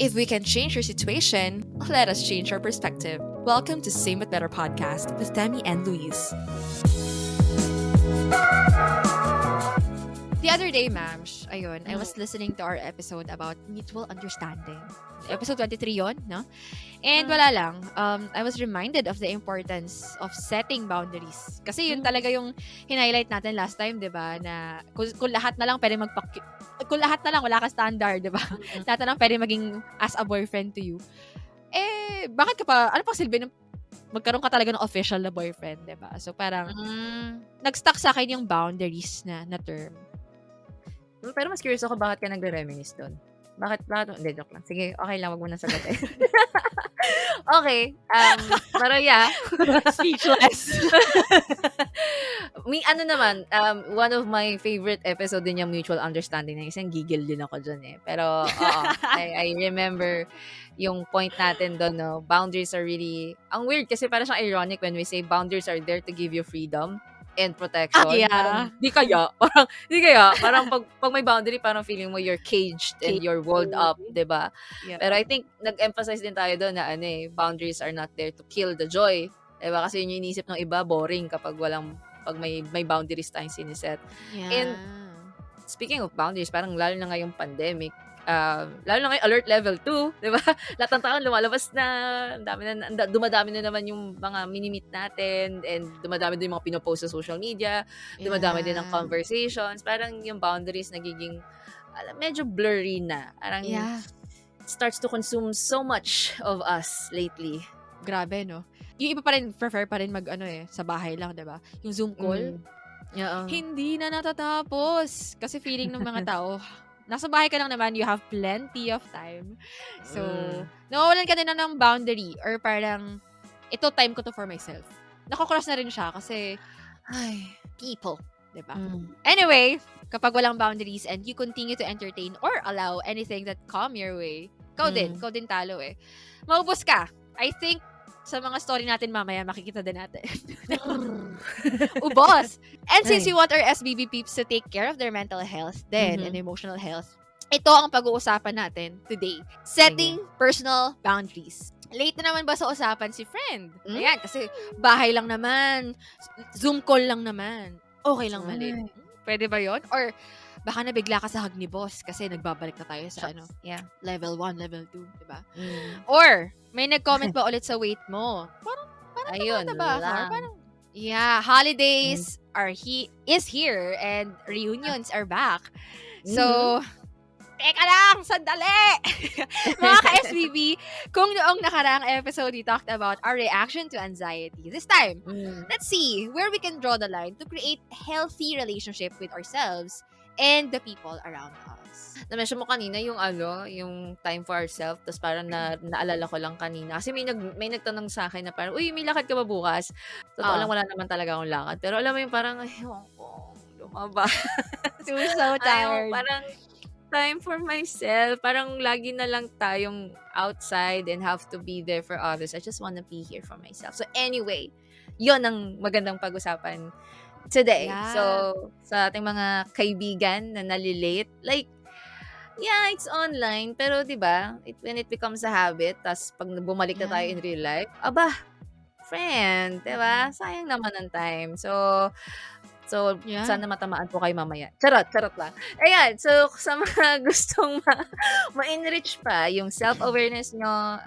If we can change your situation, let us change our perspective. Welcome to Same But Better podcast with Demi and Louise. The other day, ma'ams, ayun, I was listening to our episode about mutual understanding. Episode 23 yon, no? And wala lang, I was reminded of the importance of setting boundaries. Kasi yun talaga yung highlight natin last time, di ba? Na kung lahat na lang pwede kung lahat na lang wala ka standard, di ba? Lahat na lang pwede maging as a boyfriend to you. Eh, bakit ka pa, ano pang silbi ng magkaroon ka talaga ng official na boyfriend, di ba? So parang, nag-stuck sa akin yung boundaries na term. Pero mas curious ako bakit ka nagre-reminisce doon. Bakit? Hindi, joke lang. Sige, okay lang. Wag mo na sagutin. Okay. Pero yeah. Speechless. Naman, one of my favorite episode din yung mutual understanding na isang gigil din ako dyan eh. Pero, I remember yung point natin doon, no, boundaries are really, ang weird kasi parang siyang ironic when we say boundaries are there to give you freedom and protection. Yeah. Parang, di kaya. Parang pag may boundary, parang feeling mo you're caged and you're walled up, diba? Yeah. Pero I think, nag-emphasize din tayo doon na boundaries are not there to kill the joy. Diba? Kasi yun yung inisip ng iba, boring kapag pag may boundaries tayong siniset. Yeah. And, speaking of boundaries, parang lalo na ngayong pandemic, lalo na ngayon alert level 2, di ba? Lahat ng taon lumalabas na, dumadami na naman yung mga mini-meet natin, and dumadami din yung mga pinopost sa social media, dumadami din ang conversations, parang yung boundaries nagiging medyo blurry na. Parang starts to consume so much of us lately. Grabe, no? Yung iba pa rin, prefer pa rin sa bahay lang, diba? Yung Zoom call, hindi na natatapos. Kasi feeling ng mga tao, nasa bahay ka lang naman, you have plenty of time. So, nawawalan ka din na ng boundary or parang, ito time ko to for myself. Nakakross na rin siya kasi, people, diba? Anyway, kapag walang boundaries and you continue to entertain or allow anything that come your way, ikaw din talo eh. Maubos ka. I think, sa mga story natin mamaya, makikita din natin. Ubos! And since we want our SBB peeps to take care of their mental health then and emotional health, ito ang pag-uusapan natin today. Setting personal boundaries. Late na naman ba sa usapan si friend? Ayan, kasi bahay lang naman, Zoom call lang naman. Okay lang mali. Pwede ba yon? Or baka nabigla ka sa hug ni boss kasi nagbabalik na tayo sa level 1, level 2, diba? Or, may nag-comment ba ulit sa weight mo? Parang ayun ba? Parang, holidays is here and reunions are back. So, teka lang, sandali! Mga ka-SBB, kung noong nakaraang episode we talked about our reaction to anxiety, this time, let's see where we can draw the line to create healthy relationship with ourselves and the people around us. Na-mention mo kanina yung yung time for ourselves, tapos parang naalala ko lang kanina. Kasi may nagtanong sa akin na parang, uy, may lakad ka ba bukas? Totoo lang, wala naman talaga akong lakad. Pero alam mo yung parang, lumaba. So tired. Parang, time for myself. Parang lagi na lang tayong outside and have to be there for others. I just wanna be here for myself. So anyway, yon ang magandang pag-usapan today. Yeah. So, sa ating mga kaibigan na nalilate, like, it's online, pero 'di ba, when it becomes a habit, tas pag bumalik na tayo in real life, friend, 'di ba? Sayang naman ang time. So sana matamaan po kayo mamaya. Charot lang. Ayan, so sa mga gustong ma-enrich pa yung self-awareness nyo,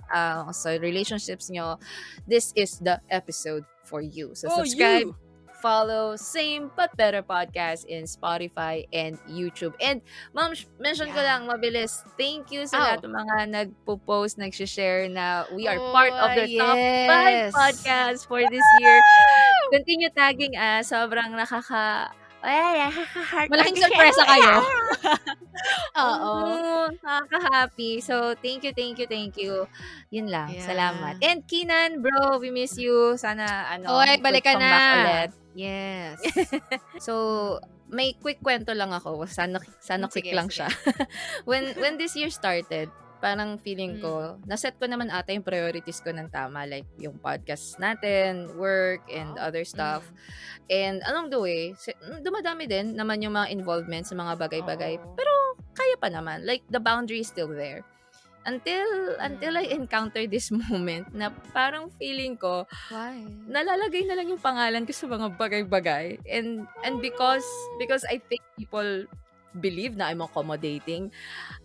sa relationships nyo, this is the episode for you. So subscribe, follow Same But Better Podcast in Spotify and YouTube. And, ma'am, mention ko lang, mabilis, thank you sa lahat ng mga nagpo-post, nag-share na we are part of the top 5 podcasts for this year. Continue tagging us. Sobrang malaking sorpresa kayo. Oo. Nakaka-happy. So, thank you. Yun lang. Salamat. And Kinan, bro, we miss you. Sana, balik ka na. Back ulit. Yes. So, may quick kwento lang ako. Sana quick lang siya. When this year started, parang feeling ko, naset ko naman ata yung priorities ko ng tama. Like, yung podcast natin, work, and other stuff. And along the way, dumadami din naman yung mga involvement sa mga bagay-bagay. Pero, kaya pa naman. Like, the boundary is still there. Until I encounter this moment na parang feeling ko, Why? nalalagay na lang yung pangalan ko sa mga bagay-bagay. And because I think people believe na I'm accommodating,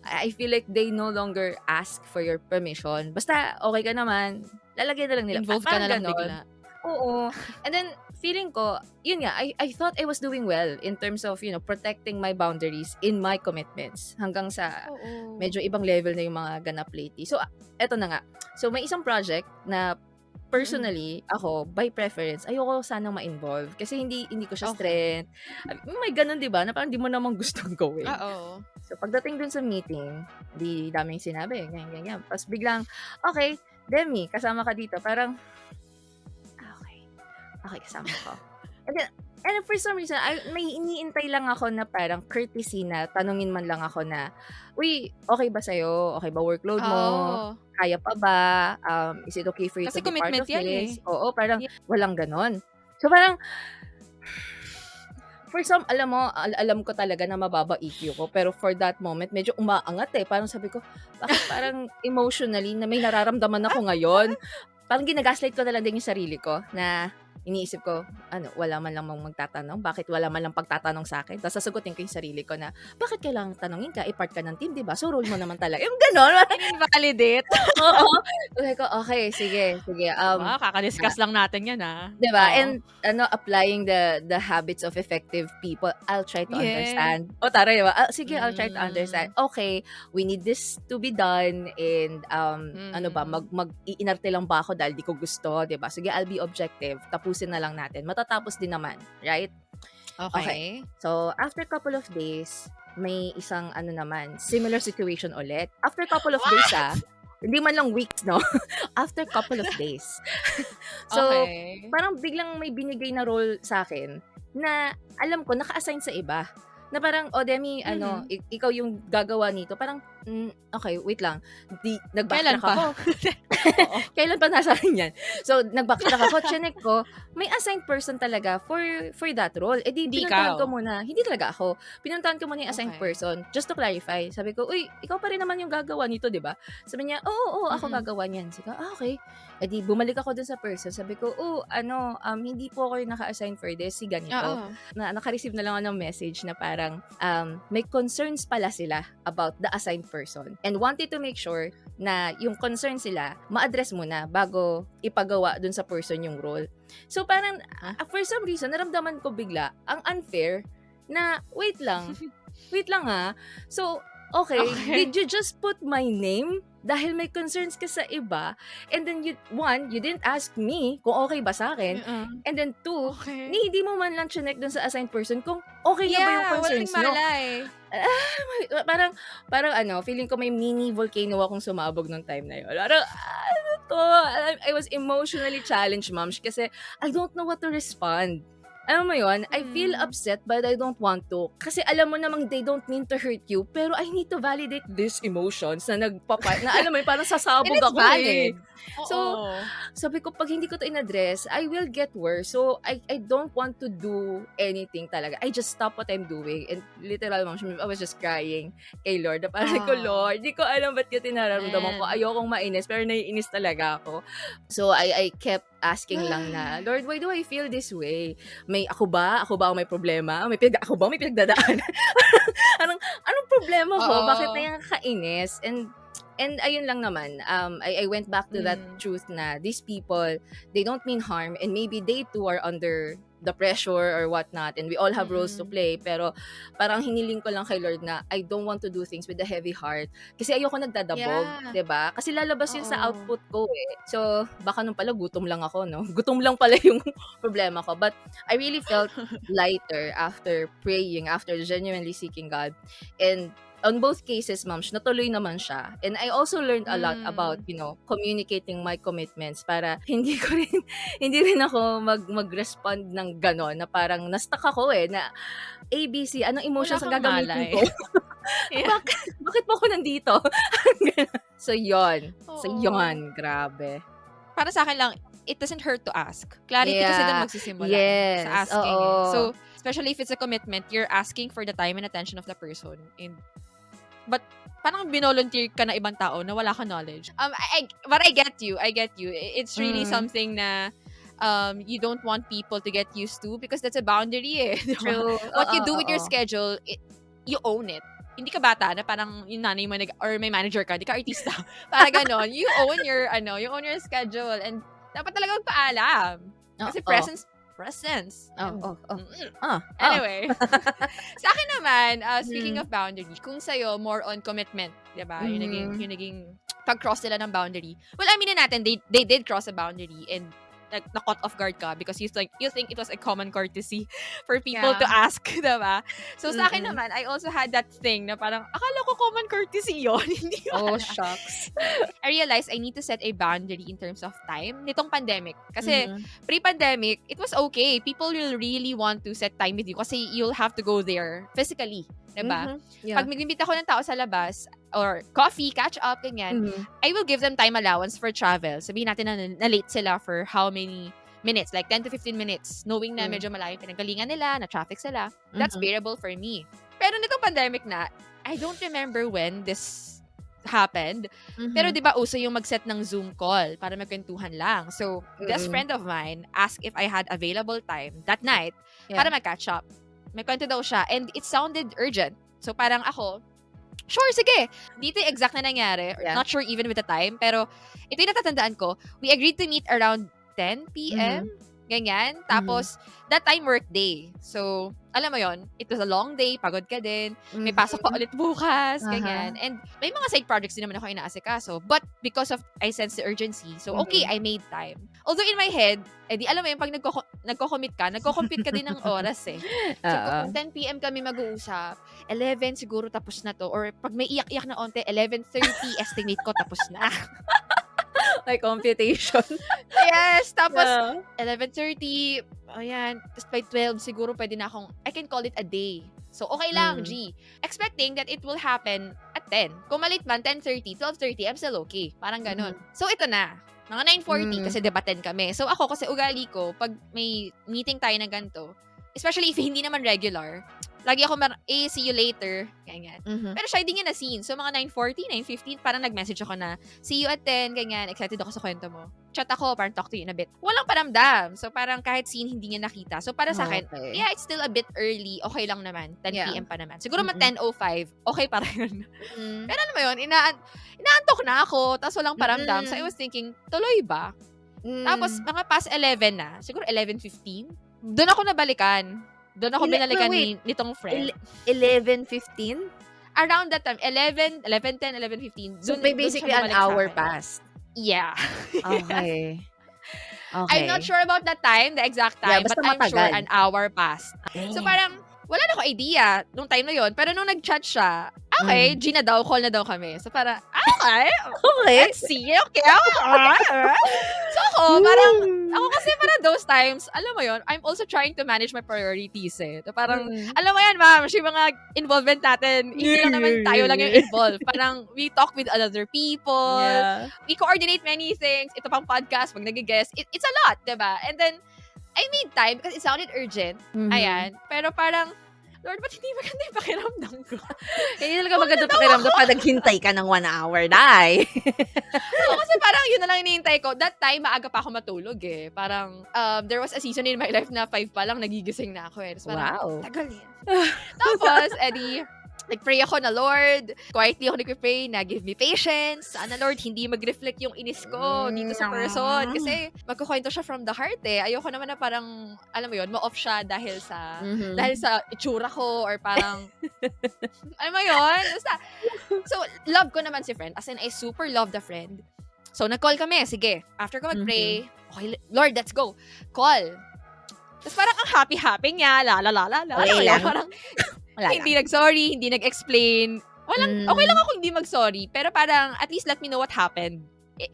I feel like they no longer ask for your permission. Basta okay ka naman, lalagay na lang nila. Involved ka Parang na lang ganon. bigla. Oo. And then, feeling ko, yun nga, I thought I was doing well in terms of, protecting my boundaries in my commitments. Hanggang sa Oo. medyo ibang level na yung mga ganap lately. So, eto na nga. So, may isang project na personally, ako, by preference, ayoko sanang ma-involve. Kasi hindi ko siya strength. May ganun, di ba? Na parang di mo naman gustong gawin. Oo. So, pagdating dun sa meeting, di daming sinabi, ganyan. Tapos biglang, okay, Demi, kasama ka dito. Parang, okay, kasama ko. And for some reason, may iniintay lang ako na parang courtesy na tanungin man lang ako na, uy, okay ba sa'yo? Okay ba workload mo? Kaya pa ba? Is it okay for you Kasi to be part commitment of yan this? eh. Oo, parang walang ganon. So parang, for some, alam ko talaga na mababa EQ ko, pero for that moment, medyo umaangat eh. Parang sabi ko, bakit parang emotionally na may nararamdaman ako ngayon? Parang ginagaslight ko na lang din yung sarili ko na iniisip ko, wala man lang magtatanong, bakit wala man lang pagtatanong sa akin? Tapos sasagutin ko yung sarili ko na, bakit kailangan tanongin ka? Part ka ng team, diba? So, role mo naman talaga. Yung ganon. In-invalidate. Oo. Sabi ko, okay, sige. Kakadiscuss lang natin yan Diba? And, applying the habits of effective people, I'll try to understand. O, tara, diba? Sige, I'll try to understand. Okay, we need this to be done and, mag-iinarte lang ba ako dahil di ko gusto, diba? Sige, I'll be objective. Tapusin na lang natin. Matatapos din naman, right? Okay. So, after couple of days, may isang similar situation ulit. After couple of days, hindi man lang weeks, no? After couple of days. So, parang biglang may binigay na role sa akin na alam ko, naka-assign sa iba. Na parang, Demi, ikaw yung gagawa nito. Parang, okay, wait lang. Nag-backtrack ako. Kailan pa nasa akin yan? So, nag-backtrack ako, chinek ko, may assigned person talaga for that role. Eh di, pinuntahan ko muna. Hindi talaga ako. Pinuntahan ko muna yung assigned person just to clarify. Sabi ko, uy, ikaw pa rin naman yung gagawa nito, di ba? Sabi niya, oo, ako gagawa niyan. Sabi ko, okay. Eh di, bumalik ako dun sa person. Sabi ko, hindi po ako yung naka-assign for this. Si ganito. Naka-receive na lang ako ng message na parang, may concerns pala sila about the assigned person and wanted to make sure na yung concern sila ma-address muna bago ipagawa dun sa person yung role. So parang for some reason naramdaman ko bigla ang unfair na wait lang so okay, did you just put my name dahil may concerns ka sa iba, and then you didn't ask me kung okay ba sa akin, and then two, hindi mo man lang chinek dun sa assigned person kung okay na ba yung concerns nyo. Parang feeling ko may mini volcano akong sumabog nung time na yun. Parang, I was emotionally challenged, ma'am, kasi I don't know what to respond. Alam mo yun, I feel upset but I don't want to. Kasi alam mo namang they don't mean to hurt you, pero I need to validate these emotions na alam mo yun, parang sasabog ako valid. So, sabi ko, pag hindi ko to in-address, I will get worse. So, I don't want to do anything talaga. I just stop what I'm doing. And literal, ma'am, I was just crying kay Lord. Parang ko, Lord, di ko alam ba't yung tinararamdaman ko. Ayokong mainis, pero naiinis talaga ako. So, I kept asking lang na, Lord, why do I feel this way? Ako ba ang may problema? Ako ba may pinagdadaan? Anong problema ko? Bakit na yung kainis? And ayun lang naman, I went back to that truth na these people, they don't mean harm, and maybe they too are under the pressure or whatnot, and we all have roles to play, pero parang hiniling ko lang kay Lord na I don't want to do things with a heavy heart kasi ayoko nagdadabog, diba? Kasi lalabas yun sa output ko eh. So baka nung pala gutom lang ako, no? Gutom lang pala yung problema ko, but I really felt lighter after praying, after genuinely seeking God. And on both cases, ma'am, natuloy naman siya. And I also learned a lot about, communicating my commitments para hindi rin ako mag-respond ng gano'n na parang na-stuck ako na ABC, anong emotions ang gagamitin ko? Bakit po ako nandito? So, yon. Grabe. Para sa akin lang, it doesn't hurt to ask. Clarity kasi doon magsisimula sa asking. So, especially if it's a commitment, you're asking for the time and attention of the person. But parang binolunteer ka na ibang tao na wala ka knowledge. But I get you. It's really something na you don't want people to get used to because that's a boundary eh. True. What you do with your schedule, you own it. Hindi ka bata na parang yung nanay mo or may manager ka, hindi ka artista. Para ganon, you own your schedule and dapat talaga magpaalam. Kasi presence. Anyway, sa akin naman, speaking of boundary, kung sa'yo, more on commitment, diba? Yung naging pag-cross nila ng boundary. Well, aminin natin, they did cross a boundary and na-caught off guard ka because you think it was a common courtesy for people to ask, diba? So, sa akin naman, I also had that thing na parang, akala ko common courtesy yun. Hindi oh, shucks. I realized I need to set a boundary in terms of time nitong pandemic. Kasi, pre-pandemic, it was okay. People will really want to set time with you kasi you'll have to go there physically. Diba? Yeah. Pag mag-imbita ako ng tao sa labas, or coffee, catch up, ganyan, I will give them time allowance for travel. Sabihin natin na late sila for how many minutes, like 10 to 15 minutes, knowing na medyo malayo pinanggalingan nila, na traffic sila. That's bearable for me. Pero nitong pandemic na, I don't remember when this happened. Pero di ba uso yung mag-set ng Zoom call para magkwentuhan lang. So, this friend of mine asked if I had available time that night para mag-catch up. May kwento daw siya and it sounded urgent. So, parang ako, sure, sige. Dito yung exact na nangyari. Not sure even with the time. Pero, ito yung natatandaan ko. We agreed to meet around 10 p.m. Ganyan. Tapos, that time work day. So, alam mo yon, it was a long day. Pagod ka din. May pasok pa ulit bukas. Ganyan. And may mga side projects din naman ako inaasikaso. But, because of, I sense the urgency. So, okay, I made time. Although in my head, di alam mo yun, pag nagko-commit ka, nagko-compute ka din ng oras eh. So, kung 10 p.m. kami mag-uusap, 11 siguro tapos na to. Or pag may iyak-iyak na onte, 11:30 estimate ko tapos na. Like computation. Yes, tapos 11:30, ayan, tapos by 12 siguro pwede na akong, I can call it a day. So, okay lang, G. Expecting that it will happen at 10. Kung malit man, 10:30, 12:30, I'm still okay. Parang ganun. So, ito na. Mga 9:40 kasi diba 10 kami. So, ako kasi ugali ko, pag may meeting tayo na ganito, especially if hindi naman regular, lagi ako see you later, ganyan. Pero siya hindi niya na-seen. So, mga 9:40, 9:15, parang nag-message ako na, see you at 10, ganyan, excited ako sa kwento mo. Chat ako, parang talk to you in a bit. Walang paramdam. So, parang kahit seen, hindi niya nakita. So, para sa akin, yeah, it's still a bit early. Okay lang naman. 10 p.m. pa naman. Siguro 10:05, okay pa rin. Pero ano mo yun, inaantok na ako, tapos walang paramdam. So, I was thinking, tuloy ba? Tapos, mga past 11 na, siguro 11:15, doon ako nabalikan. Doon ako binalikan nitong friend. 11:15? Around that time, 11:10, 11:15. So, basically an hour passed. Yeah. Okay. I'm not sure about the time, the exact time, but I'm sure an hour passed. So, parang, wala na ako idea nung time na yon. Pero nung nag-chat siya, okay, G na daw, call na daw kami. So, parang, okay, let's see, okay. So, ako kasi para those times, alam mo yon, I'm also trying to manage my priorities eh. So, parang, alam mo yan, ma'am, yung mga involvement natin, hindi lang naman tayo lang yung involved. Parang, we talk with other people, we coordinate many things, ito pang podcast, pag nag-guest, it's a lot, diba? And then, I made time because it sounded urgent. Ayan. Pero parang, Lord, ba't hindi maganda yung pakiramdam ko? Hindi talaga maganda pakiramdam pa naghintay ka ng 1 hour, dai. Kasi parang yun na lang hinihintay ko. That time, maaga pa ako matulog eh. Parang, there was a season in my life na 5 pa lang, nagigising na ako eh. Tapos parang, tagal yan. Tapos, edi, nag-pray ako na, Lord, quietly ako nag-pray na give me patience. Sana, Lord, hindi mag-reflect yung inis ko dito sa person. Kasi magkukwento siya from the heart eh. Ayoko naman na parang, alam mo yun, ma-off siya dahil sa itsura ko or parang, alam mo yun? Basta, so, love ko naman si friend. As in, I super love the friend. So, nag-call kami. Sige, after ko mag-pray, okay, Lord, let's go. Call. Tapos parang ang happy-happy niya, Okay lang. Parang, hindi nag-sorry, hindi nag-explain. Okay lang ako hindi mag-sorry. Pero parang, at least let me know what happened.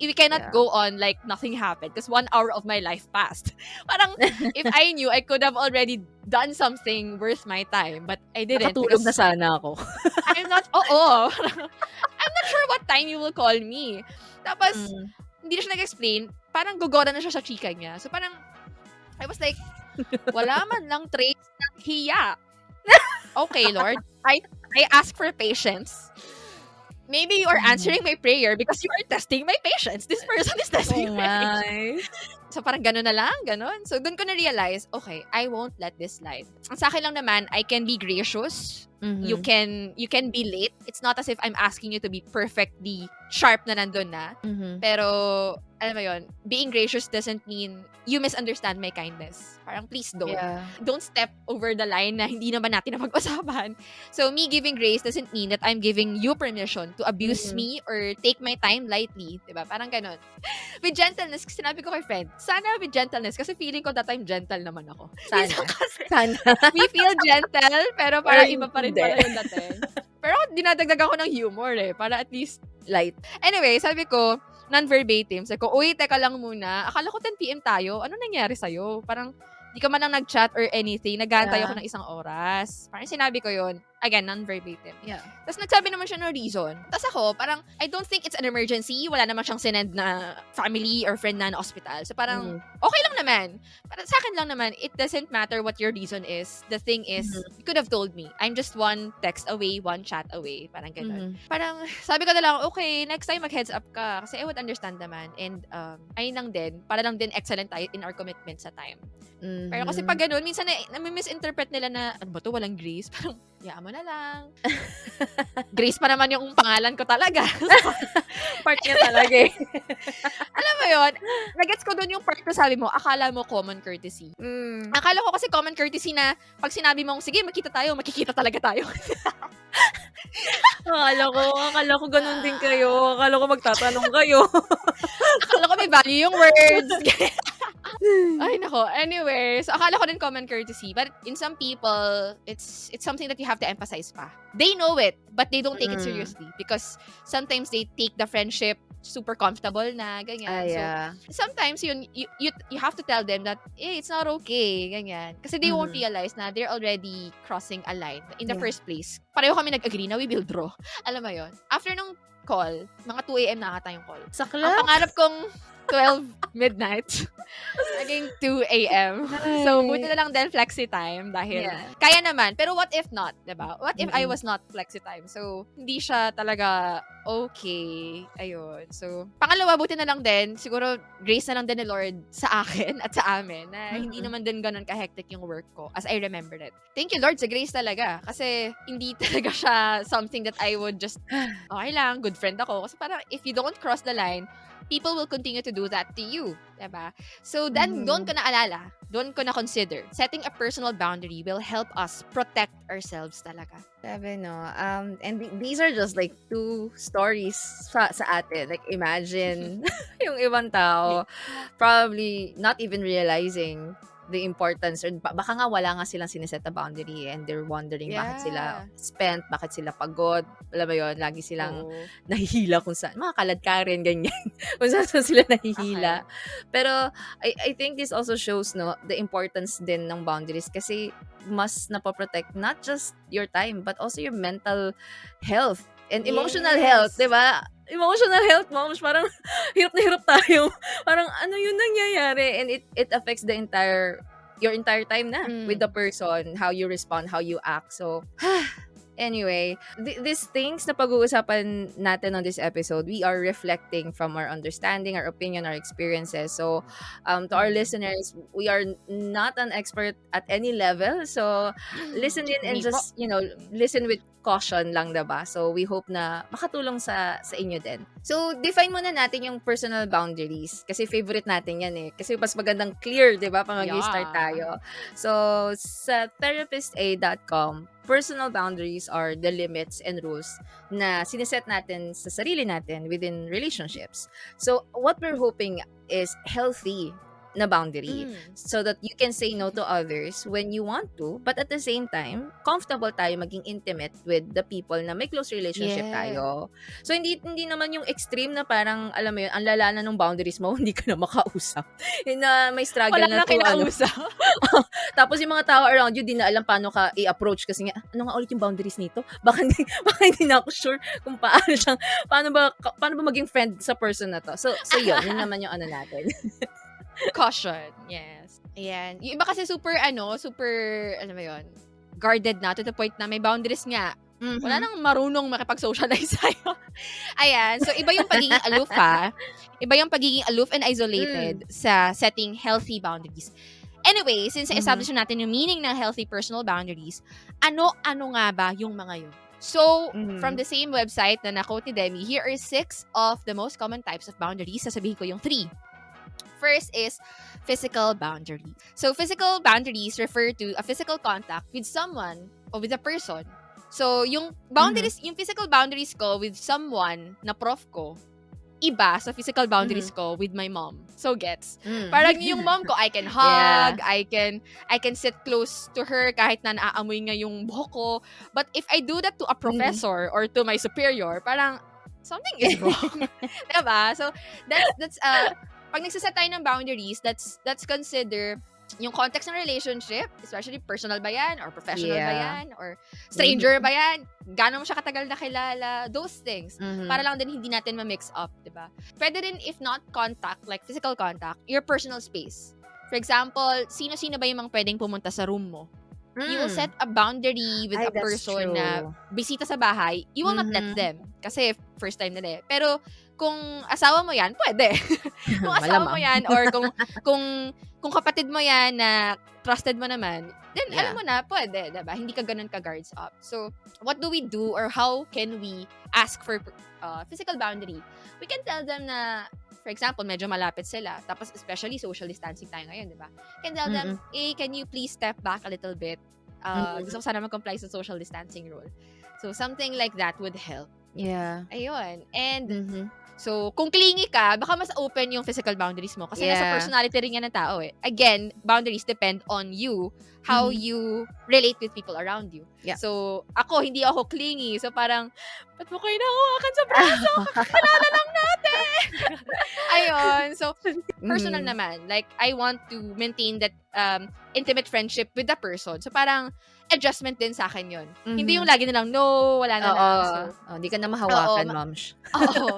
We cannot go on like nothing happened because 1 hour of my life passed. Parang, if I knew, I could have already done something worth my time. But I didn't. Nakatulog na sana ako. I'm not sure what time you will call me. Tapos, hindi na siya nag-explain. Parang gugora na siya sa chika niya. So parang, I was like, wala man lang trace ng hiya. Okay, Lord. I ask for patience. maybe you are answering my prayer because you are testing my patience. This person is testing my patience. So, parang gano'n na lang, gano'n. So, doon ko na-realize, okay, I won't let this slide. Ang sa akin lang naman, I can be gracious. You can be late. It's not as if I'm asking you to be perfectly sharp na nandun na. Pero, alam mo yun, being gracious doesn't mean you misunderstand my kindness. Parang please don't. Yeah. Don't step over the line na hindi naman natin napag-usapan. So, me giving grace doesn't mean that I'm giving you permission to abuse me or take my time lightly. Diba? Parang ganun. With gentleness, sinabi ko kay friend, sana with gentleness kasi feeling ko that time gentle naman ako. Sana. We feel gentle, pero para iba pa rin pala yung dating. Pero dinadagdag ako ng humor para at least light. Anyway, sabi ko, non-verbatim. Sabi ko, uy, teka lang muna. Akala ko 10 PM tayo. Ano nangyari sa'yo? Parang, di ka man lang nag-chat or anything. Nag-aantay ako ng isang oras. Parang sinabi ko yun. Again, non-verbatim. Yeah. Tapos nagsabi naman siya ng reason. Tapos ako, parang, I don't think it's an emergency. Wala naman siyang sinend na family or friend na hospital. So parang, okay lang naman. Parang sa akin lang naman, it doesn't matter what your reason is. The thing is, you could have told me. I'm just one text away, one chat away. Parang ganun. Parang, sabi ko na lang, okay, next time mag-heads up ka. Kasi I would understand naman. And, ayun lang din. Para lang din excellent tayo in our commitment sa time. Pero kasi pag ganun, minsan na-misinterpret nila na, ano ba to, walang grace? Parang, yaan mo na lang. Grace pa naman yung pangalan ko talaga. Part niya talaga eh. Alam mo yun, nagets ko doon yung part ko sabi mo, akala mo common courtesy. Akala ko kasi common courtesy na pag sinabi mong, sige, makikita talaga tayo. Akala ko ganun din kayo. Akala ko magtatanong kayo. Akala ko may value yung words. Ay, nako. Anyway, so akala ko din common courtesy. But in some people, it's something that you have to emphasize pa. They know it, but they don't take it seriously. Because sometimes they take the friendship super comfortable na, ganyan. So, sometimes you have to tell them that, it's not okay, ganyan. Kasi they won't realize na they're already crossing a line in the first place. Pareho kami nag-agree na we will draw. Alam mo yun? After nung call, mga 2 AM na ata yung call. Sakla? Ang pangarap kong 12 midnight. Naging 2 AM. So, buti na lang din flexi time dahil kaya naman. Pero what if not, diba? What if I was not flexi time? So, hindi siya talaga okay. Ayun. So, pangalawa, buti na lang din. Siguro, grace na lang din ni Lord sa akin at sa amin na hindi naman din ganun ka-hectic yung work ko as I remembered it. Thank you, Lord, sa grace talaga. Kasi, hindi talaga siya something that I would just, okay lang, good friend ako. Kasi parang, if you don't cross the line, people will continue to do that to you. Diba? So, then, doon ko na consider. Setting a personal boundary will help us protect ourselves talaga. Sabi, no? And these are just like 2 stories sa atin. Like, imagine yung ibang tao probably not even realizing the importance or baka nga wala nga silang siniset na boundary and they're wondering bakit sila spent, bakit sila pagod. Alam mo yun, lagi silang nahihila kung saan. Mga kaladkarin, ganyan. Kung saan sila nahihila. Pero I think this also shows the importance din ng boundaries kasi mas napoprotect not just your time but also your mental health and emotional health, diba? Emotional health, moms, parang hirap na hirap tayo. Parang ano yun nangyayari and it affects your entire time na with the person, how you respond, how you act. So, anyway, these things na pag-uusapan natin on this episode, we are reflecting from our understanding, our opinion, our experiences. So, to our listeners, we are not an expert at any level. So, listen in and just, listen with caution lang, diba? So, we hope na makatulong sa inyo din. So, define muna natin yung personal boundaries. Kasi favorite natin yan eh. Kasi mas magandang clear, diba? Pag mag-start tayo. So, sa therapistaid.com, personal boundaries are the limits and rules na siniset natin sa sarili natin within relationships. So, what we're hoping is healthy na boundary so that you can say no to others when you want to, but at the same time, comfortable tayo maging intimate with the people na may close relationship tayo. So, hindi naman yung extreme na parang, alam mo yun, ang lala na ng boundaries mo, hindi ka na makausap. Yun na may struggle wala na kinausap. Tapos yung mga tao around you, di na alam paano ka i-approach kasi nga, ano nga ulit yung boundaries nito? Baka hindi na ako sure kung paano ba maging friend sa person na to. So yun naman yung ano natin. Caution, yes. Ayan. Yung iba kasi super, alam mo yun, guarded na to the point na may boundaries nga. Wala nang marunong makipag-socialize sa'yo. Ayan. So, iba yung pagiging aloof, ha? Iba yung pagiging aloof and isolated sa setting healthy boundaries. Anyway, since establish natin yung meaning ng healthy personal boundaries, ano nga ba yung mga yun? So, from the same website na na-quote ni Demi, here are 6 of the most common types of boundaries. Sasabihin ko yung 3. First is physical boundary. So, physical boundaries refer to a physical contact with someone or with a person. So, yung boundaries, yung physical boundaries ko with someone na prof ko, iba sa physical boundaries ko with my mom. So, gets. Parang yung mom ko, I can hug, I can sit close to her kahit na naaamoy nga yung buhok ko. But if I do that to a professor or to my superior, parang something is wrong. Diba? So, that's pag nagsaset tayo ng boundaries, that's consider yung context ng relationship, especially personal ba yan, or professional ba yan, or stranger ba yan, gano'n mo siya katagal na kilala, those things. Para lang din hindi natin ma-mix up, diba? Pwede rin, if not contact, like physical contact, your personal space. For example, sino-sino ba yung mga pwedeng pumunta sa room mo? You will set a boundary with a person na bisita sa bahay, you will not let them. Kasi first time nila eh. Pero kung asawa mo yan, pwede. Kung asawa mo yan, or kung kapatid mo yan na trusted mo naman, then alam mo na, pwede, diba? Hindi ka ganun ka-guards up. So, what do we do, or how can we ask for physical boundary? We can tell them na, for example, medyo malapit sila, tapos especially social distancing tayo ngayon, diba? Can tell them, can you please step back a little bit? Gusto ko sana mag-comply sa social distancing rule. So, something like that would help. Yeah. Ayun. And, so, kung clingy ka, baka mas open yung physical boundaries mo. Kasi nasa personality rin yan ng tao eh. Again, boundaries depend on you, how you relate with people around you. Yeah. So, hindi ako clingy. So, parang, ba't mo kayo nakuhakan sa braso? Kakilala lang natin! Ayun. So, personal naman. Like, I want to maintain that intimate friendship with the person. So, parang, adjustment din sa akin yun. Hindi yung lagi nilang, no, wala na lang. So, hindi ka na mahawakan, moms.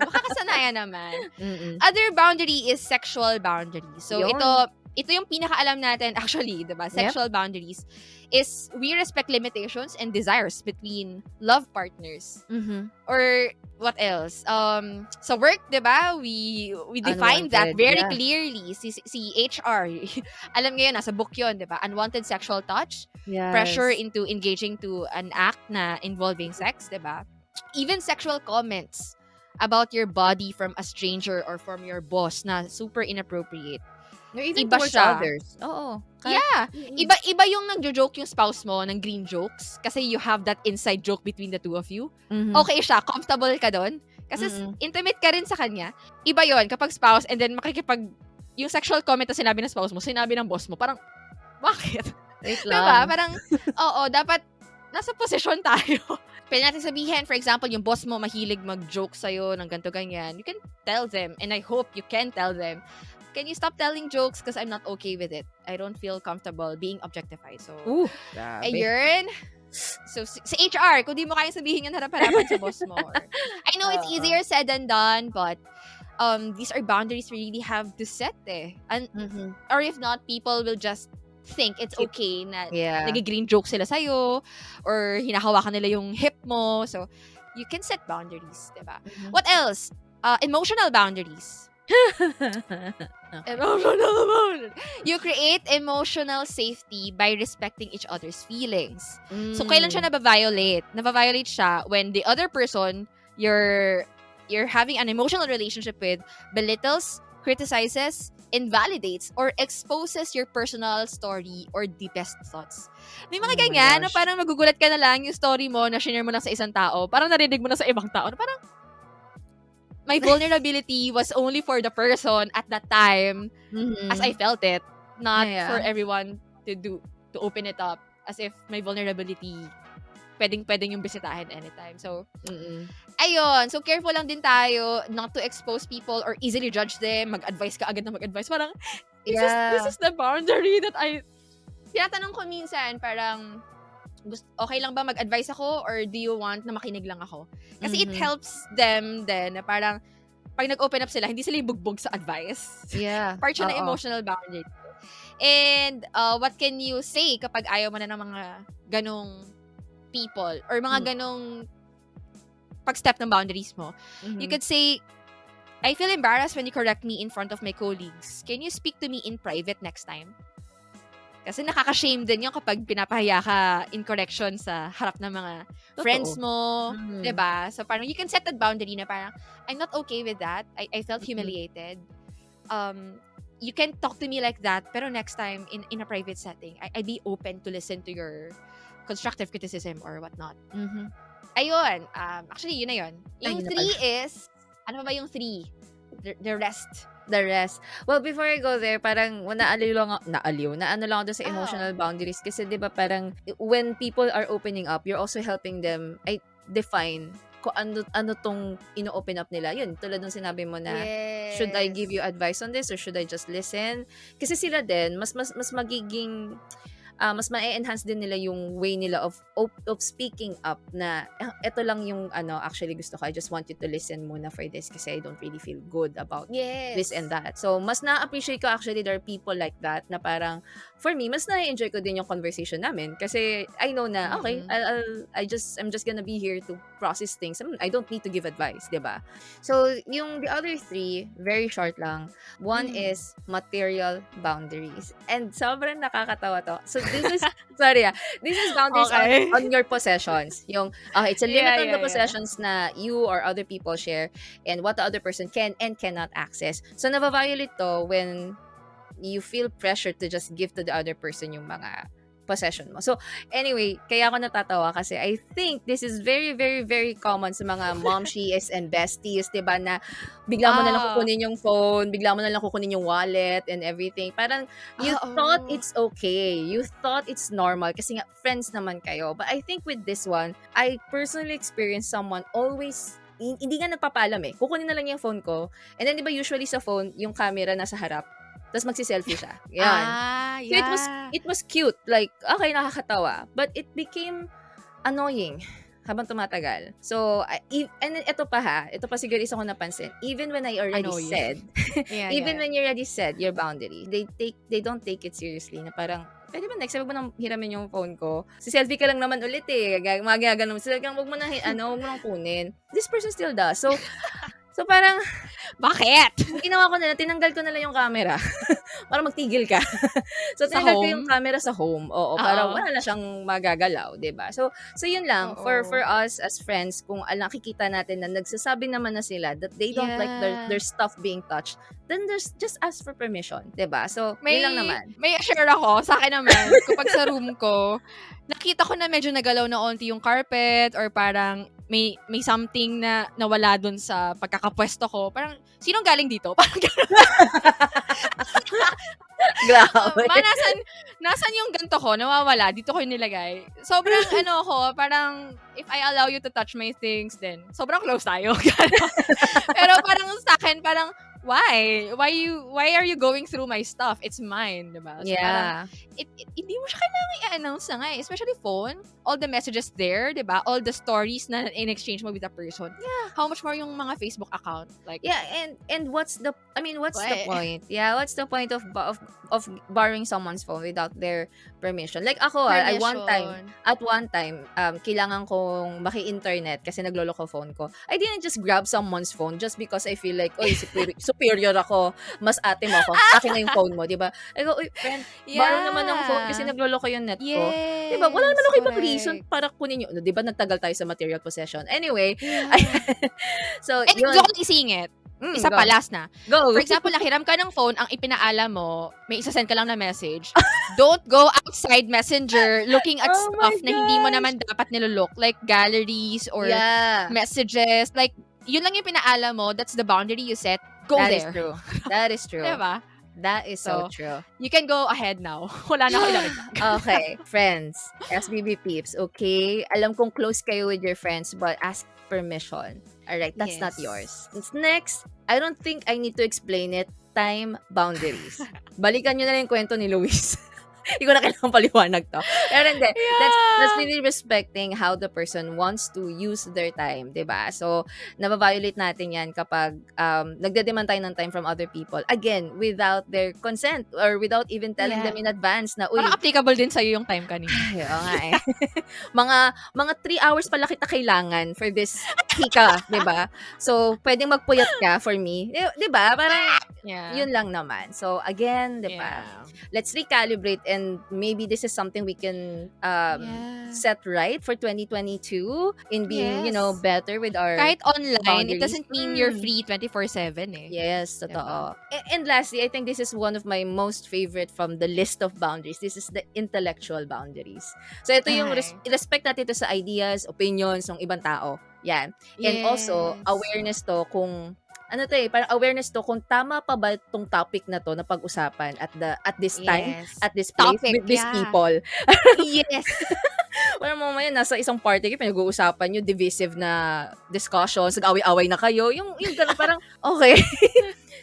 makakasanayan naman. Other boundary is sexual boundary. So, ito yung pinakaalam natin, actually, diba? Sexual boundaries is we respect limitations and desires between love partners. Or, what else? Sa work, diba? We define that very clearly. Si HR, alam ngayon, nasa book yun, diba? Unwanted sexual touch, pressure into engaging to an act na involving sex, diba? Even sexual comments about your body from a stranger or from your boss na super inappropriate. Or even towards others. Oo. Iba yung nagjo-joke yung spouse mo ng green jokes kasi you have that inside joke between the two of you. Okay siya, comfortable ka doon. Kasi intimate ka rin sa kanya. Iba yon kapag spouse and then yung sexual comment na sinabi ng spouse mo, sinabi ng boss mo, parang, bakit? Wait lang. Diba? Parang, dapat nasa posisyon tayo. Pwede natin sabihin, for example, yung boss mo mahilig mag-joke sa'yo ng ganito ganyan. You can tell them, and I hope you can tell them, can you stop telling jokes because I'm not okay with it? I don't feel comfortable being objectified. So, ayun. So, sa HR, kung di mo kayang sabihin yung harap-harapan sa boss mo. I know it's easier said than done, but these are boundaries we really have to set eh. And, or if not, people will just think it's okay na nag-green joke sila sa'yo or hinahawakan nila yung hip mo. So, you can set boundaries, diba? What else? Emotional boundaries. You create emotional safety by respecting each other's feelings. So, kailan siya nabaviolate? Nabaviolate siya when the other person you're having an emotional relationship with belittles, criticizes, invalidates, or exposes your personal story or deepest thoughts. May mga ganyan na parang magugulat ka na lang yung story mo na share mo lang sa isang tao, parang narinig mo na sa ibang tao, na parang my vulnerability was only for the person at that time as I felt it, not for everyone to open it up as if my vulnerability pwedeng yung bisitahin anytime. So, ayun. So, careful lang din tayo not to expose people or easily judge them. Mag-advise ka agad na mag-advise. Parang, this is the boundary that tinatanong ko minsan, parang, okay lang ba mag-advise ako or do you want na makinig lang ako? Kasi it helps them then na parang, pag nag-open up sila, hindi sila bugbog sa advice. Yeah. Part siya na emotional boundary. And, what can you say kapag ayaw mo na ng mga ganong people or mga ganong pag-step ng boundaries mo, you could say, I feel embarrassed when you correct me in front of my colleagues. Can you speak to me in private next time? Kasi nakaka-shame din yung kapag pinapahiya ka in correction sa harap ng mga friends mo, 'di ba? So parang you can set that boundary na parang I'm not okay with that. I felt humiliated. You can talk to me like that, pero next time in a private setting, I'd be open to listen to your constructive criticism or whatnot. Ayun, actually yun na yun. Yung 3 is ano ba yung 3? The rest. The rest. Well, before I go there, parang naano lang ako doon sa emotional boundaries. Kasi di ba parang when people are opening up, you're also helping them define kung ano tong ino-open up nila. Yun, tulad nung sinabi mo na, should I give you advice on this or should I just listen? Kasi sila din, mas magiging mas ma-enhance din nila yung way nila of speaking up na ito lang yung actually gusto ko. I just want you to listen muna for this kasi I don't really feel good about this and that. So, mas na-appreciate ko actually there are people like that na parang for me, mas na-enjoy ko din yung conversation namin kasi I know na okay, I'm just gonna be here to process things. I don't need to give advice, 'di ba? So, yung the other 3, very short lang. One is material boundaries. And sobrang nakakatawa to. So, this is boundaries on your possessions. Yung, it's a limit on the possessions na you or other people share and what the other person can and cannot access. So, nababiolate to when you feel pressure to just give to the other person yung mga possession mo. So, anyway, kaya ako natatawa kasi I think this is very, very, very common sa mga momshies and besties, diba, na bigla mo na lang kukunin yung phone, bigla mo na lang kukunin yung wallet and everything. Parang, you thought it's okay. You thought it's normal kasi nga, friends naman kayo. But I think with this one, I personally experienced someone always hindi nga nagpapaalam eh. Kukunin na lang yung phone ko. And then, diba, usually sa phone, yung camera nasa harap. Tapos magsi-selfie siya. Yan. So it was cute. Like, okay, nakakatawa. But it became annoying habang tumatagal. So, and ito pa siguro isa ko napansin. Even when I already said, when you already said your boundary, they don't take it seriously. Na parang, pwede ba next time, wag mo nang hiramin yung phone ko. Si selfie ka lang naman ulit eh. Magaganon mo. Sila wag mo nang kunin. This person still does. So parang, bakit? Ginawa ko na lang, tinanggal ko na lang yung camera para magtigil ka. So, tinanggal ko yung camera sa home. Oo, para wala na siyang magagalaw, diba? So yun lang, for us as friends, kung nakikita natin na nagsasabi naman na sila that they don't like their stuff being touched, then just ask for permission, diba? So, yun lang naman. May share ako, sa akin naman, kapag sa room ko, nakita ko na medyo nagalaw na onti yung carpet or parang may something na nawala dun sa pagkakapwesto ko. Parang, sinong galing dito? Parang Grabe. Nasan yung ganto ko? Nawawala. Dito ko yung nilagay. Sobrang parang if I allow you to touch my things, then sobrang close tayo. Pero parang sa akin, parang, why are you going through my stuff? It's mine, diba? So parang, hindi mo siya kailangan i-announce na nga eh. Especially phone, all the messages there, diba? All the stories na in-exchange mo with a person. Yeah. How much more yung mga Facebook account? Like, yeah, and what's the point? Yeah, what's the point of borrowing someone's phone without their permission? Like ako, at one time, kailangan kong maki-internet kasi nagloloko phone ko. I didn't just grab someone's phone just because I feel like, superior ako, mas ate mo ako, akin na yung phone mo, diba? I go, friend, borrow naman ng phone kasi nagloloko yung net ko. Diba? Wala naman ako ibang reason para kunin yun. Diba, nagtagal tayo sa material possession. Anyway, so, and yun. gusto ko isingit. Isa pa, last na. Go. For example, nakiram ka ng phone, ang ipinaalam mo, may isasend ka lang na message. Don't go outside Messenger looking at stuff na hindi mo naman dapat nilolook. Like galleries or messages. Like, yun lang yung pinaalam mo. That's the boundary you set. Go there. That is true. Diba? That is so true. You can go ahead now. Wala na ako ilagay. Okay, friends, SBB peeps, okay? Alam kong close kayo with your friends, but ask permission. Alright, that's not yours. Next, I don't think I need to explain it. Time boundaries. Balikan nyo na lang yung kwento ni Louise. Hindi ko na kailangang paliwanag 'to. Pero hindi, that's Yeah. really respecting how the person wants to use their time, 'di ba? So, naba-violate natin 'yan kapag, nagde-demand tayo ng time from other people. Again, without their consent or without even telling Yeah. them in advance na, "Uy, Parang applicable din sa'yo yung time kanina. ay, oo nga, eh." Mga 3 hours pala kita kailangan for this chika, 'di ba? So, puwedeng magpuyat ka for me, 'di ba? Parang Yeah. yun lang naman. So, again, 'di ba? Yeah. Let's recalibrate and maybe this is something we can Yeah. set right for 2022 in being, Yes. better with our Kahit online, it boundaries. doesn't mean you're free 24/7 eh. Yes, Diba? totoo. And lastly, I think this is one of my most favorite from the list of boundaries. This is the intellectual boundaries. So, ito yung Ay. respect natin ito sa ideas, opinions ng ibang tao. Yan. And also, Yes. awareness to kung parang awareness to kung tama pa ba tong topic na to na pag-usapan at this time, Yes. at this place, Topic, with these yeah. people. Yes. Parang mamaya nasa isang party kayo, pinag-uusapan nyo, divisive na discussions, nag-away-away na kayo, yung gano'n, parang, okay.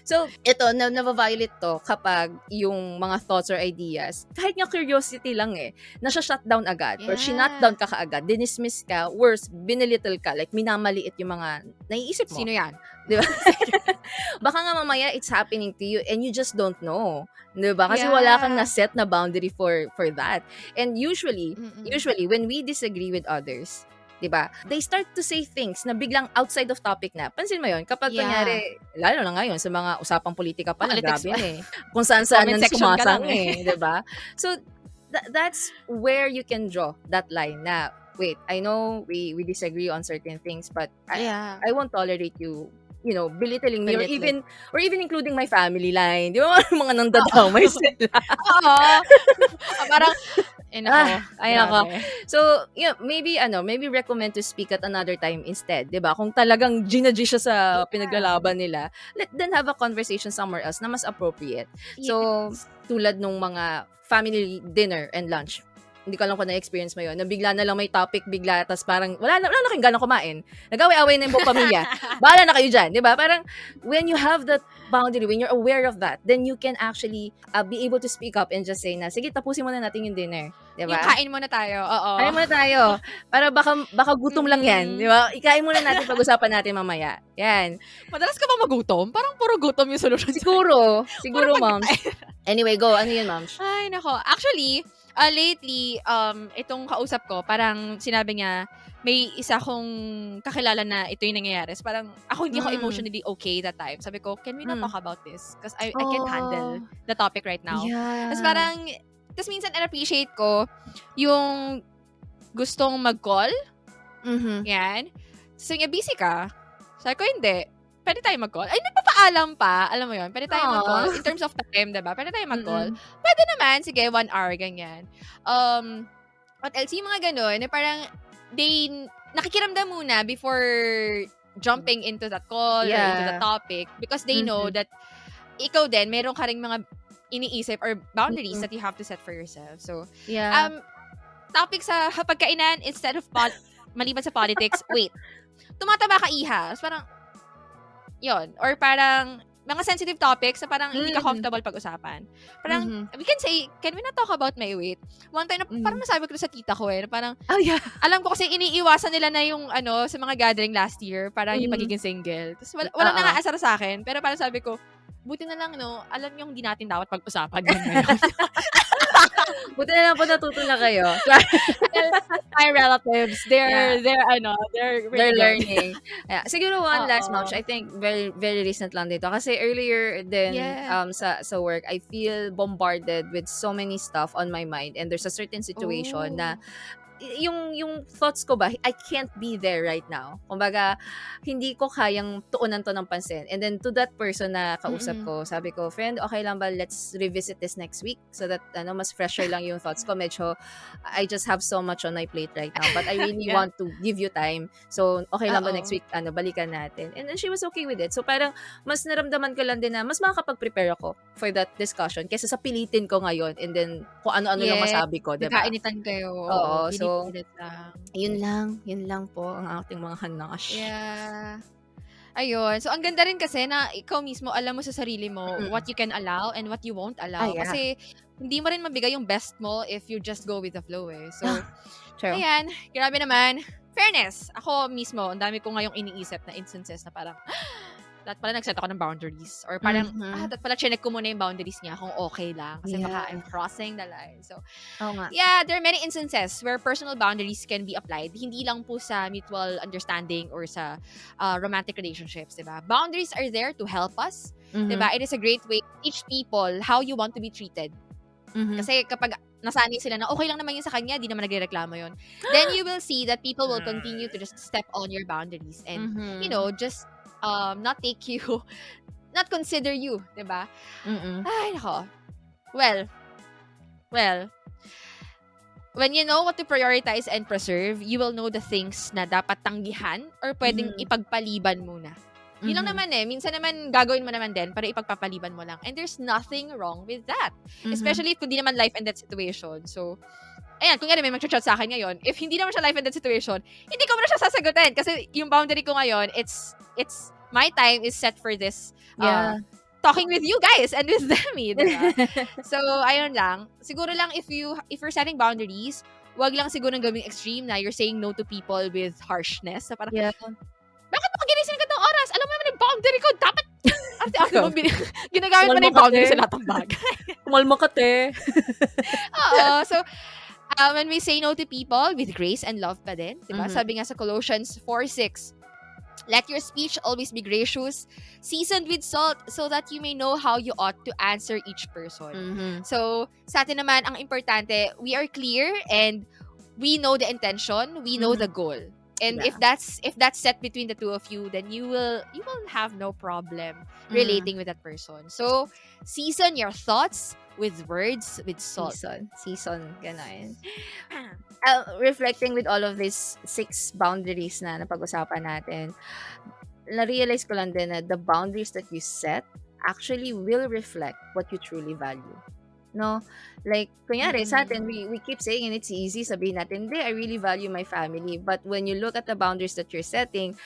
So, ito, na-violate to kapag yung mga thoughts or ideas, kahit nga curiosity lang nasa-shutdown agad, or Yeah. shinutdown ka kaagad, dinismiss ka, worse, binilittle ka, like minamaliit yung mga naiisip mo. Sino yan? Di ba? Baka nga mamaya it's happening to you and you just don't know. Di ba? Kasi wala kang Yeah. na-set na boundary for that. And usually, Mm-mm. when we disagree with others, di ba? They start to say things na biglang outside of topic na. Pansin mo yun? Kapag Yeah. kunyari, lalo na ngayon, sa mga usapang politika pa lang, Politics grabe pa. na eh. Kung saan-saan Comment na section ka lang sumasang di ba? So, that's where you can draw that line na, wait, I know we disagree on certain things, but Yeah. I won't tolerate you, belittling me Belittling. or even including my family line. Di ba? Mga nandadamay sila. Oo. Parang, Ay nako. grabe. So, maybe recommend to speak at another time instead, 'di ba? Kung talagang G siya sa pinaglalaban nila, let them have a conversation somewhere else na mas appropriate. So, tulad nung mga family dinner and lunch. Hindi ko alam kung na-experience mo yun, na bigla na lang may topic bigla, tas parang wala na kayong gano'ng kumain. Nag-away-away na yung buong pamilya. Bahala na kayo dyan, di ba? Parang when you have that boundary, when you're aware of that, then you can actually be able to speak up and just say na, sige, tapusin muna natin yung dinner. Di ba? Yung kain muna tayo. Oo. Kain muna tayo. Para baka gutom lang yan. Di ba? Ikain muna natin, pag-usapan natin mamaya. Yan. Madalas ka ba magutom? Parang puro gutom yung solusyon. Siguro, Puro moms. Anyway, go. Ano yun, moms? Ay, nako. Actually, lately, itong kausap ko, parang sinabi niya, may isa kong kakilala na ito yung nangyayari. So, parang ako hindi ako emotionally okay that time. Sabi ko, can we not talk about this? Because I can't handle the topic right now. Yeah. Tapos minsan in-appreciate ko yung gustong mag-call. Mm-hmm. Yan. So, yung busy ka. Sabi ko, hindi. Pwede tayo mag-call. Ay, nagpapaalam pa. Alam mo yun? Pwede tayo mag-call. In terms of time, diba? Pwede tayo mag-call. Pwede naman. Sige, 1 hour, ganyan. What else? Yung mga ganun, parang nakikiramdam muna before jumping into that call or into the topic because they know that ikaw din, meron ka ring mga iniisip or boundaries that you have to set for yourself. So, topic sa pagkainan, instead of maliban sa politics, wait, tumataba ka iha. So, parang, yon or parang mga sensitive topics na parang hindi ka comfortable pag-usapan. Parang, we can say, can we not talk about my weight? One time, parang nasabi ko sa tita ko na parang, alam ko kasi iniiwasan nila na yung, sa mga gathering last year, parang yung pagiging single. Tapos, walang nakaasar sa akin, pero parang sabi ko, buti na lang, alam yung hindi natin dapat pag-usapan yun ngayon. Buti na lang po natuto na kayo. My relatives, they're learning. Siguro one last match, I think very very recent lang dito kasi earlier din sa work, I feel bombarded with so many stuff on my mind and there's a certain situation na yung thoughts ko ba, I can't be there right now. Kumbaga, hindi ko kayang tuunan to ng pansin. And then to that person na kausap ko, sabi ko, friend, okay lang ba, let's revisit this next week so that mas fresher lang yung thoughts ko. Medyo, I just have so much on my plate right now. But I really want to give you time. So, okay lang ba next week, balikan natin. And then she was okay with it. So, parang, mas naramdaman ko lang din na, mas makakapag-prepare ako for that discussion kaysa sa pilitin ko ngayon and then kung ano-ano lang masabi ko, diba? Nagkainitan kayo. Oo, so, lang. Yun lang po ang ating mga hanash. Yeah. Ayun. So, ang ganda rin kasi na ikaw mismo, alam mo sa sarili mo Mm. what you can allow and what you won't allow. Yeah. Kasi, hindi mo rin mabigay yung best mo if you just go with the flow eh. So, True. ayan. Grabe naman. Fairness. Ako mismo, ang dami ko ngayong iniisip na instances na parang, dapat pala nag-set ako ng boundaries. Or parang, dapat pala chinek ko muna yung boundaries niya kung okay lang. Kasi baka I'm crossing the line. So, yeah, there are many instances where personal boundaries can be applied. Hindi lang po sa mutual understanding or sa romantic relationships, diba? Boundaries are there to help us. Diba? It is a great way to teach people how you want to be treated. Kasi kapag nasanay sila na okay lang naman yun sa kanya, di naman nagrereklamo yun. Then you will see that people will continue to just step on your boundaries and, you know, just not take you, not consider you, diba? Ay, nako. Well, when you know what to prioritize and preserve, you will know the things na dapat tanggihan or pwedeng ipagpaliban muna. Yun lang naman eh. Minsan naman, gagawin mo naman din para ipagpapaliban mo lang. And there's nothing wrong with that. Especially if hindi naman life and death situation. So, ayan, kung may mag-chat sa akin ngayon, if hindi naman siya life and death situation, hindi ko muna siya sasagutin. Kasi yung boundary ko ngayon, it's my time is set for this talking with you guys and with Demi, diba? So, ayun lang. Siguro lang if you're setting boundaries, wag lang siguro gawing extreme na you're saying no to people with harshness. Na parang, bakit mo ginising ka ng oras? Alam mo naman yung boundary ko. Dapat, mo ginagamit mo na yung boundary sa lahat ng bagay. Kumalma ka, te. Oo. So, when we say no to people with grace and love pa din, diba? Sabi nga sa Colossians 4:6, let your speech always be gracious, seasoned with salt, so that you may know how you ought to answer each person. So, sa atin naman, ang importante, we are clear and we know the intention, we know the goal. And if that's set between the two of you, then you will have no problem relating with that person. So, season your thoughts with words with salt. Season, ganun. Reflecting with all of these 6 boundaries na napag-usapan natin, na-realize ko lang din na the boundaries that you set actually will reflect what you truly value. No? Like, kunyari, sa atin, we keep saying, and it's easy, sabihin natin, I really value my family. But when you look at the boundaries that you're setting,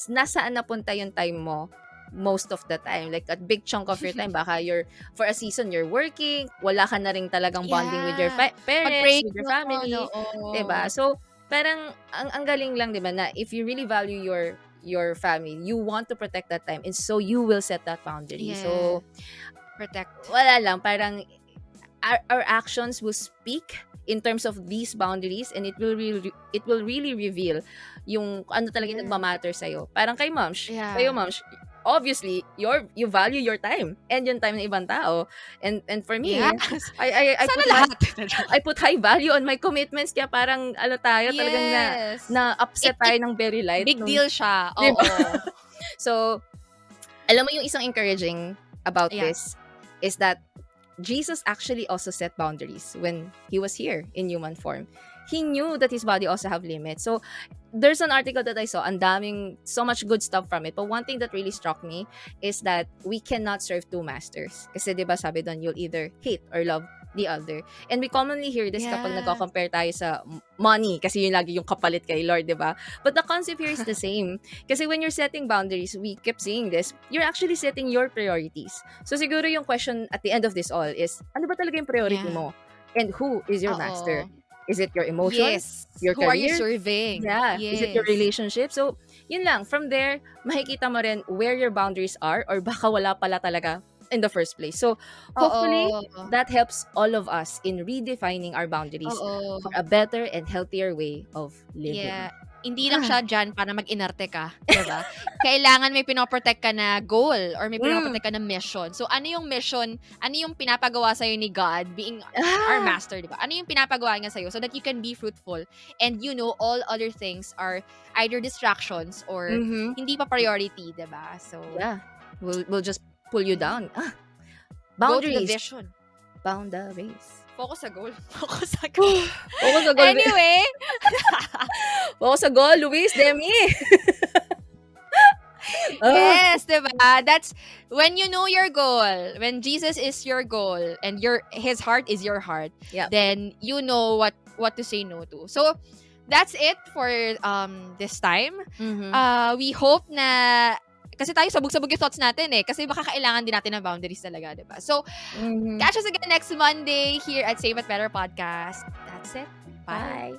nasaan napunta yung time mo most of the time? Like, a big chunk of your time, baka for a season, you're working, wala ka na rin talagang bonding with your parents, with your family. Diba? So, parang, ang galing lang, diba, na if you really value your family, you want to protect that time, and so you will set that boundary. So, protect. Wala lang, parang, our actions will speak in terms of these boundaries, and it will really reveal yung ano talaga nagmamatter sa'yo. Parang kay Momsh, kayo Momsh, obviously you value your time and yung time ng ibang tao, and for me, I put high value on my commitments, kaya parang tayo talagang na upset tayo ng very light. Big deal siya. Diba? So, alam mo yung isang encouraging about this is that Jesus actually also set boundaries when he was here in human form. He knew that his body also have limits. So, there's an article that I saw, and daming so much good stuff from it. But one thing that really struck me is that we cannot serve 2 masters. Kasi diba sabi doon, you'll either hate or love the other. And we commonly hear this kapag nagko-compare tayo sa money, kasi yun lagi yung kapalit kay Lord, diba? But the concept here is the same. Kasi when you're setting boundaries, we kept seeing this, you're actually setting your priorities. So siguro yung question at the end of this all is, ano ba talaga yung priority mo? And who is your master? Is it your emotions? Your Who career? are you serving? Yeah. Is it your relationship? So, yun lang. From there, makikita mo rin where your boundaries are, or baka wala pala talaga in the first place. So, hopefully, that helps all of us in redefining our boundaries for a better and healthier way of living. Yeah. Hindi lang siya dyan para mag-inarte ka. Diba? Kailangan may pinoprotect ka na goal or may pinoprotect ka na mission. So, ano yung mission? Ano yung pinapagawa sa'yo ni God being our master, diba? Ano yung pinapagawa niya sa'yo so that you can be fruitful and you know all other things are either distractions or hindi pa priority, diba? So, yeah. We'll just pull you down. Boundaries. Go to the vision. Boundaries. Focus sa goal. Focus sa goal. Focus sa goal. Anyway. Focus sa goal, Louise, Demi. Yes, diba? That's when you know your goal, when Jesus is your goal and his heart is your heart, then you know what to say no to. So, that's it for this time. We hope na kasi tayo sabog-sabog yung thoughts natin eh. Kasi baka kailangan din natin ng boundaries talaga, diba? So, catch us again next Monday here at Save It Better Podcast. That's it. Bye.